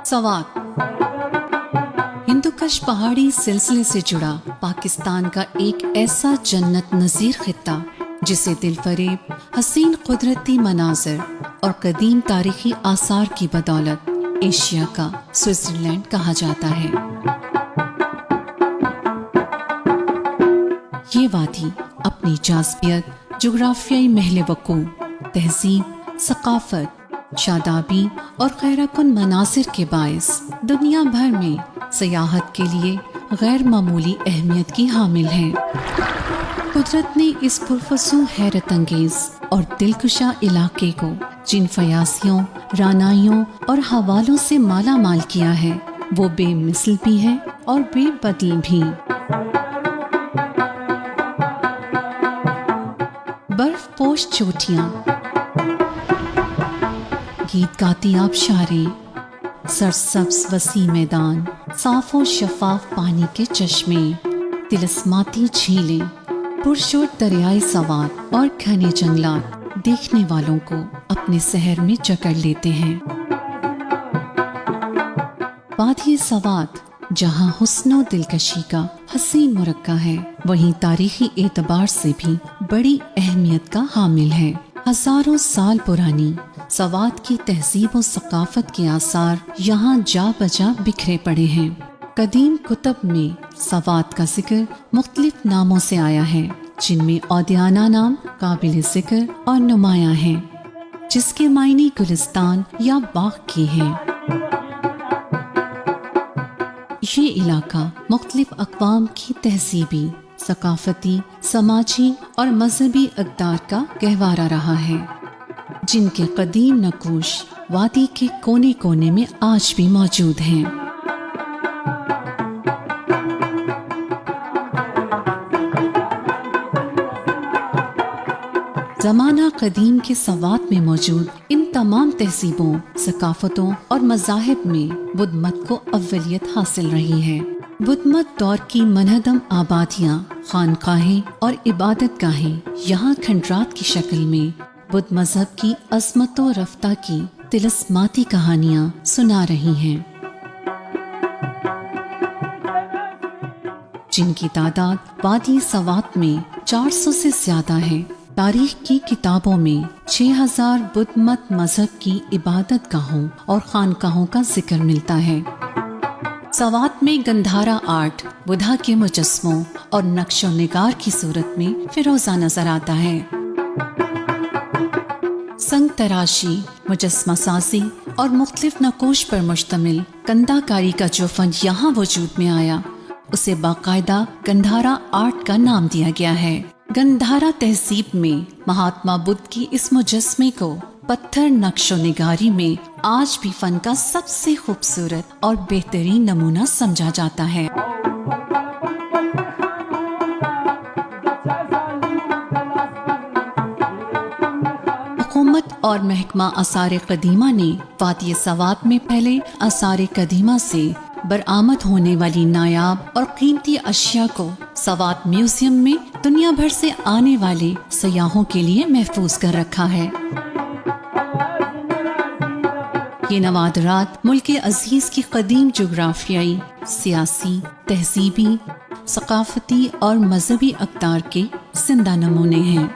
सवात हिंदुकश पहाड़ी सिलसिले से जुड़ा पाकिस्तान का एक ऐसा जन्नत नज़ीर खित्ता जिसे दिलफरेब हसीन कुदरती मनाज़र और कदीम तारीखी आसार की बदौलत एशिया का स्विट्ज़रलैंड कहा जाता है। ये वादी अपनी जाज़बियत, जुग्राफियाई महल वक़ू, तहज़ीब, सक़ाफ़त, शादाबी और खैरकुन मनासिर के बाइस दुनिया भर में सयाहत के लिए गैर मामूली अहमियत की हामिल है। कुदरत ने इस पुरफसू हैरत अंगेज और दिलकुशा इलाके को जिन फयासियों, रानाइयों और हवालों से माला माल किया है वो बेमिसल भी है और बेबदल भी। बर्फ पोश चोटियाँ, गीत गाती आबशारें, सरसब्ज वसी मैदान, साफ और शफाफ पानी के चश्मे, तिलस्माती झीलें, पुरशोर दरियाई सवात और घने जंगलात देखने वालों को अपने शहर में जकड़ लेते हैं। वादी सवात जहाँ हुस्नो दिलकशी का हसीन मुरक्का है, वहीं तारीखी एतबार से भी बड़ी अहमियत का हामिल है। हजारों साल पुरानी सवात की तहजीब और सकाफत के आसार यहाँ जा बजा बिखरे पड़े हैं। कदीम कुतब में सवात का जिक्र मुख्तलिफ नामों से आया है, जिनमें औदियाना नाम काबिल जिक्र और नुमायां है, जिसके मायने गुलिस्तान या बाग की हैं। ये इलाका मुख्तलिफ अक़वाम की तहजीबी, सकाफती, समाजी और मजहबी अक़दार का गहवारा रहा है, जिनके कदीम नक़ूश वादी के कोने कोने में आज भी मौजूद हैं। ज़माना कदीम के सवात में मौजूद इन तमाम तहजीबों, सकाफतों और मज़ाहिब में बुद्ध मत को अव्वलियत हासिल रही है। बुद्ध मत दौर की मनहदम आबादियाँ, खानकाहें और इबादत गाहें यहाँ खंडरात की शक्ल में बुद्ध मजहब की अज़मत व रफ्ता की तिलस्माती कहानियाँ सुना रही हैं, जिनकी तादाद वादी सवात में 400 से ज्यादा है। तारीख की किताबों में 6000 बुद्ध मत मजहब की इबादत गाहों और खानकाहों का जिक्र मिलता है। सवात में गंधारा आर्ट बुद्धा के मुजस्मों और नक्शो निगार की सूरत में फिरोजा नजर आता है। संग तराशी, मुजस्मा साजी और मुख्तलिफ नकोश पर मुश्तमिल कंदाकारी का जो फन यहाँ वजूद में आया, उसे बाकायदा गंधारा आर्ट का नाम दिया गया है। गंधारा तहजीब में महात्मा बुद्ध की इस मुजस्मे को पत्थर नक्शो निगारी में आज भी फन का सबसे खूबसूरत और बेहतरीन नमूना समझा जाता है। हुकूमत और महकमा आसार कदीमा ने वादी सवात में पहले आसार कदीमा से बरामद होने वाली नायाब और कीमती अशिया को सवात म्यूजियम में दुनिया भर से आने वाले सयाहों के लिए महफूज कर रखा है। ये नवादरात मुल्क अजीज की कदीम जुग्राफियाई, सियासी, तहजीबी, सकाफती और मजहबी अक़दार के जिंदा नमूने हैं।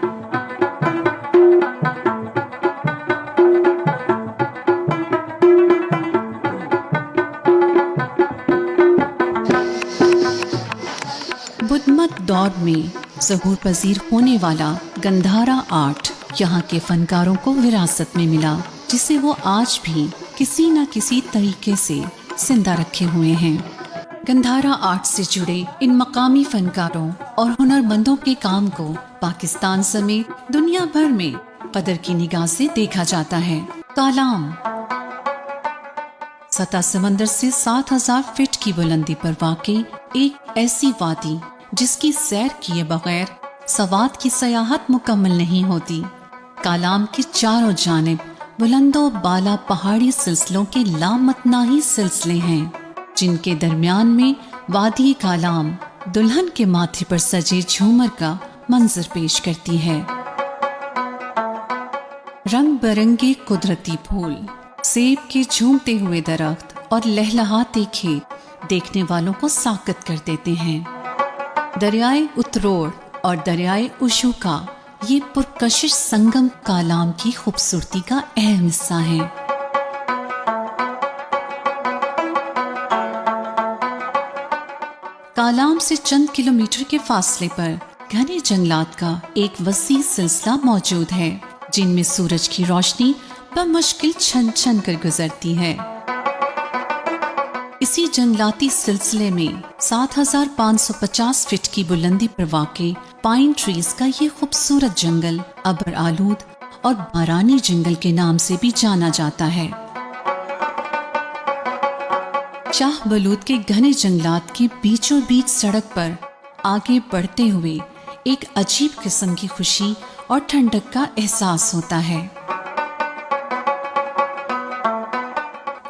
बुद्धमत दौर में ज़हूर पजीर होने वाला गंधारा आर्ट यहाँ के फनकारों को विरासत में मिला, जिसे वो आज भी किसी न किसी तरीके से जिंदा रखे हुए हैं। गंधारा आर्ट से जुड़े इन मकामी फनकारों और हुनरमंदों के काम को पाकिस्तान समेत दुनिया भर में कदर की निगाह से देखा जाता है। कालाम सतह समंदर से 7000 फीट की बुलंदी पर वाक़ई एक ऐसी वादी जिसकी सैर किए बगैर सवात की सयाहत मुकम्मल नहीं होती। कालाम के चारों जानिब बुलंदो बाला पहाड़ी सिलसिलों के लामतनाही सिलसिले हैं, जिनके दरमियान में वादी कालाम दुल्हन के माथे पर सजे झूमर का मंजर पेश करती है। रंग बिरंगे कुदरती फूल, सेब के झूमते हुए दरख्त اور لہلہاتے کھیت دیکھنے والوں کو ساکت کر دیتے ہیں۔ دریائے اتروڑ اور دریائے اشوکا یہ پرکشش سنگم کالام کی خوبصورتی کا اہم حصہ ہیں۔ کالام سے چند کلومیٹر کے فاصلے پر گھنے جنگلات کا ایک وسیع سلسلہ موجود ہے، جن میں سورج کی روشنی بمشکل چھن چھن کر گزرتی ہے۔ اسی جنگلاتی سلسلے میں 7550 فٹ کی بلندی پر واقع پائن ٹریز کا یہ خوبصورت جنگل ابر آلود اور بارانی جنگل کے نام سے بھی جانا جاتا ہے۔ شاہ بلوط کے گھنے جنگلات کے بیچوں بیچ سڑک پر آگے بڑھتے ہوئے ایک عجیب قسم کی خوشی اور ٹھنڈک کا احساس ہوتا ہے۔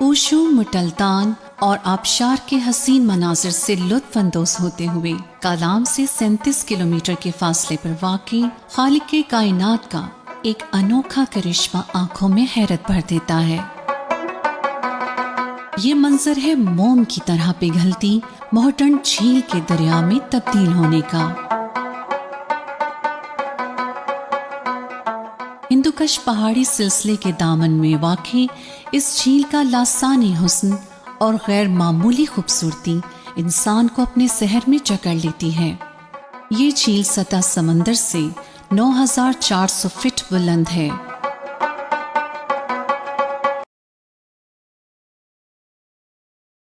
اوشو، مٹلتان اور آبشار کے حسین مناظر سے لطف اندوز ہوتے ہوئے کالام سے 37 کلومیٹر کے فاصلے پر واقع خالق کائنات کا ایک انوکھا کرشمہ آنکھوں میں حیرت بھر دیتا ہے۔ یہ منظر ہے موم کی طرح پگھلتی مہرٹنڈ جھیل کے دریا میں تبدیل ہونے کا۔ ہندوکش پہاڑی سلسلے کے دامن میں واقع اس جھیل کا لاسانی حسن اور غیر معمولی خوبصورتی انسان کو اپنے سحر میں جکڑ لیتی ہے۔ یہ جھیل سطح سمندر سے 9400 فٹ بلند ہے